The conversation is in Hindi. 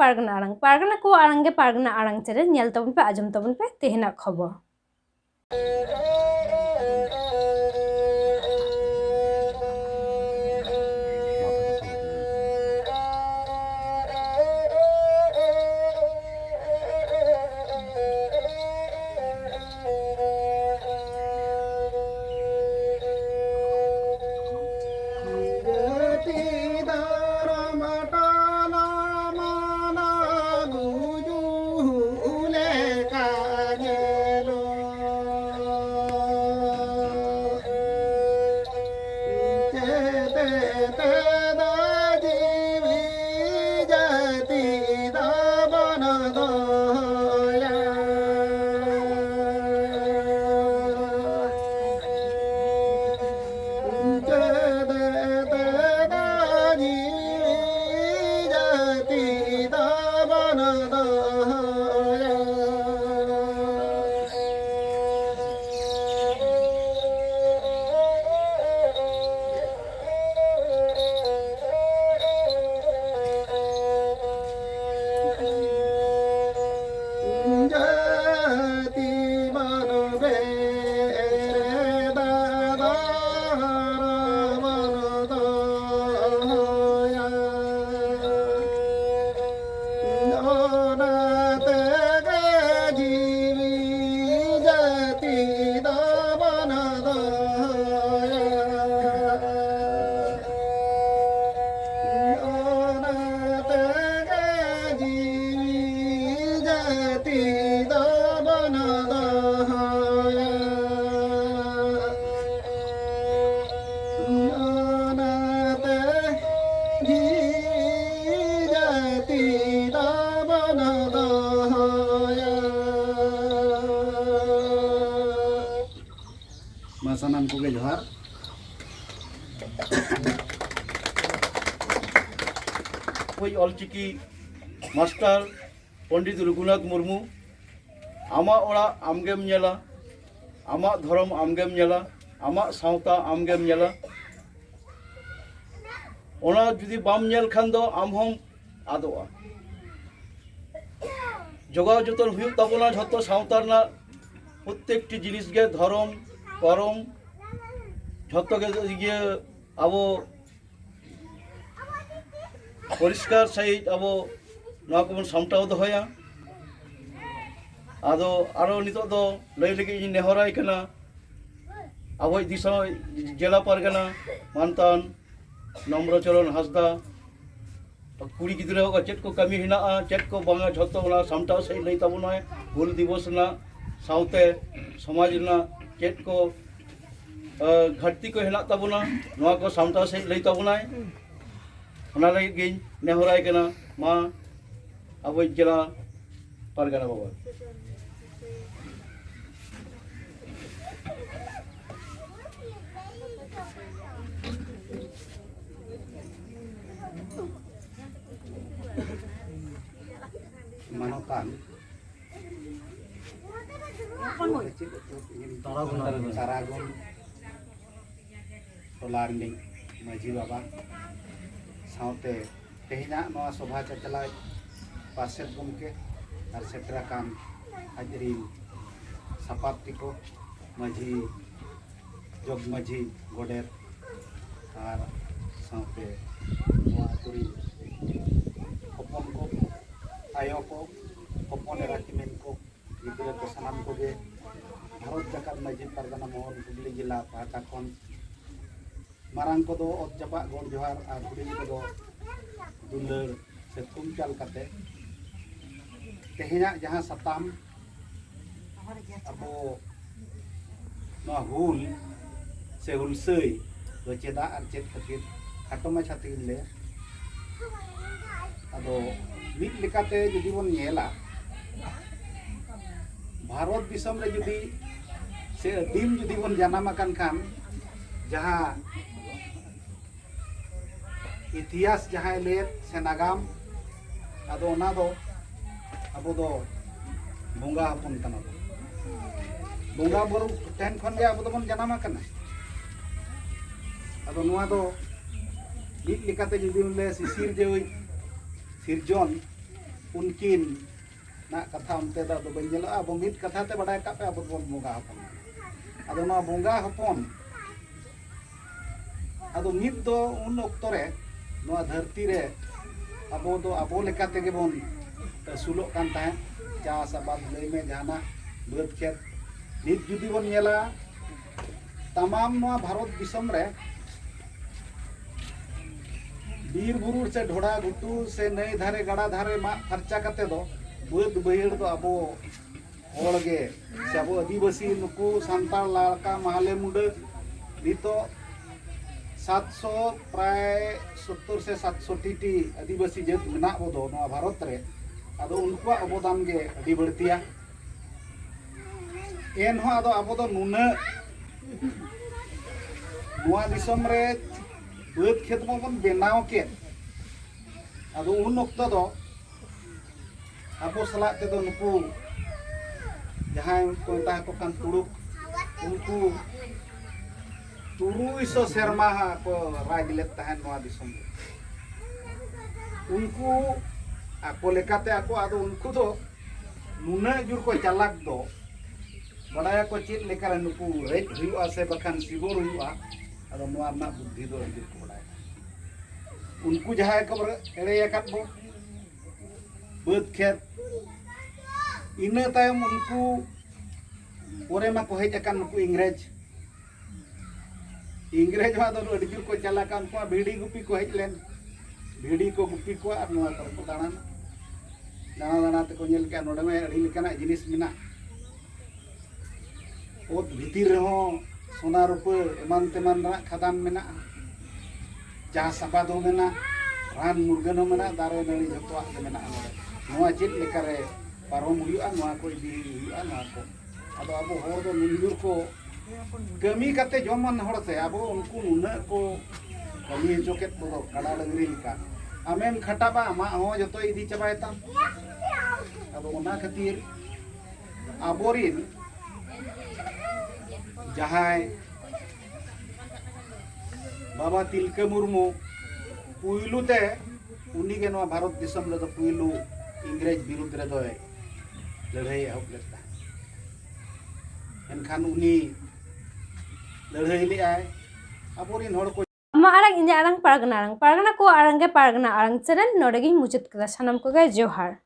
पारगना को आड़ांग गे पारगना आड़ांग चेरे नेल तबन पे आजम तबन पे तेहेना खबर। सानाम को जोहार अलचिकी मास्टर पंडित रघुनाथ मुर्मू आमा ओड़ा आमगेम नेला आमा धर्म आमगेम नेला आमा सावता आमगेम नेला ओना जुदी बाम नेल खान दो आम हम आदोआ जोगाव जतन हुयुग ताबोना झतो सावता रना प्रत्येकटी जिनिस गे धर्म करम झतो गे आबो परिष्कार सहित आबो नवा को सामटाव दोहया आदो आरो नितो दो लई लगी नेहराय कना आबो दिसम जिला पारगना मानतान नम्रचरण हासदा कुड़ी गिद्रा को चेट को कमी हिना चेट को बांगा झतो ना सामटाव सहित लई ताबोनाय हुल दिवस ना सावते समाज ना चेट को घाटती को हिना ताबोना नवा को सामटाव सहित लई ताबोनाय ओना लगी गे नेहराय कना मा अब जिला पारगना बाबा मानोतान तारागुन टोलारनी माझी बाबा सावते तेहना नवा सभा चला पार्षद गमके और सेटराकान हाजरी सापाप्ति को माझी जग माझी गोडेर और सावते नवा तुरी हपन को आयो को हपन राकिमेन को गिद्रा को सानाम को गे भारत जाकात माझी पारगना मोहन हुगली जिला पाटा खन मारांग को दो जापा गण जोहार और हुडिंग को दो दुलर से थुमचाल करते तेहना जहाँ सताम अबो नवा हुल से हुलसई तो चेदा और चेद खातिर खाटो माछा तीन ले अदो मिट लेकाते जुदी बन नेला भारत दिसम रे जुदी से दिन जुदी बन जानाम आकान खान जहाँ इतिहास जहाँ ले से नागाम अदो ना दो अब दो बोंगा हपन कना बोंगा बुरु ठेन खन गे अब दो बन जानाम आकाना अदो नुआ दो मिट लेकाते जुदी ले सिसिर जे सिरजन उनकिन ना कथा उनते दा बन जेलो अब मित कथा ते बड़ा का पे अब बोंगा हपन अदो ना बोंगा हपन अदो मित दो उन ऑक्तो रे नोआ धरती रे अबो लेका तेगे बोन सुलो कान ताहे चास आबाद लई में जाना बात खेत नित जुदी बोन नेला तमाम नोआ भारत दिसम रे बीर बुरुर से ढोड़ा घुटू से नई धारे गड़ा धारे मा खर्चा करते दो बात बहिर दो अबो होड़गे से अबो आदिवासी नुकु सांताल लड़का महाले मुंडे नितो 700 प्राय 70 से 700 टी आदिवासी जात मेना बोदो नोआ भारत रे अदो उनको अवदान गे अडी बढ़तिया एन हो अदो अबो दो नुना नोआ दिसम रे बात खेत बन बनाव के अदो उन वक्त दो अबो सला ते दो नुकु जहां को ता को कान तुड़ुक उनको 300 शर्मा को राज लेत तहन नोआ दिसम उनको आको लेकाते आको आदो उनको दो नुना जुर को चालाक दो बड़ाया को चेत लेकर नुकु रेज हुआ से बखान सिबोर हुआ अदो नोआ ना बुद्धि दो जुर को बड़ाया उनको जहां खबर एड़े याकत बो बात खेत इना तायम उनको ओरे मा को हेज अकान नुकु इंग्रेज मा दो अड़ी जुर को चालाक उनको भीड़ी गुपी को हेज लेन भीड़ी को गुपी को और नोआ को दाना दाना ते को नेल के नोडे में अड़ी लेकाना जिनिस मिना ओत भीतिर हो सोना रुपा एमान तेमान रा खदान मेना चास आबाद हो मेना रान मुर्गन हो मेना दारे नड़ी जतवा के मेना नोडे नोआ चेत लेकारे पारम हुआ नोआ को इदी हुआ नोआ को अदो अबो होर दो निजुर को कमी कते जमन होड़ से अबो उनको नुना को कमी जोकेत दो कड़ा डंगरी लिका आमेम खटाबा मा हो जतो इदी चबायता अदो ओना खातिर आबोरिन जहां बाबा तिलका मुर्मू पुइलू ते उनी के नोआ भारत दिसम रे दो पुइलू इंग्रेज विरुद्ध रे दो लड़ाई एहब लेता एनखान उनी लड़ाई ले आए आबोरिन होड़ को मा आरंग इंजा आरंग पारगना को आरंगे पारगना आरंग चैनल नोडे गी मुचाद कदा सानाम को गे जोहार।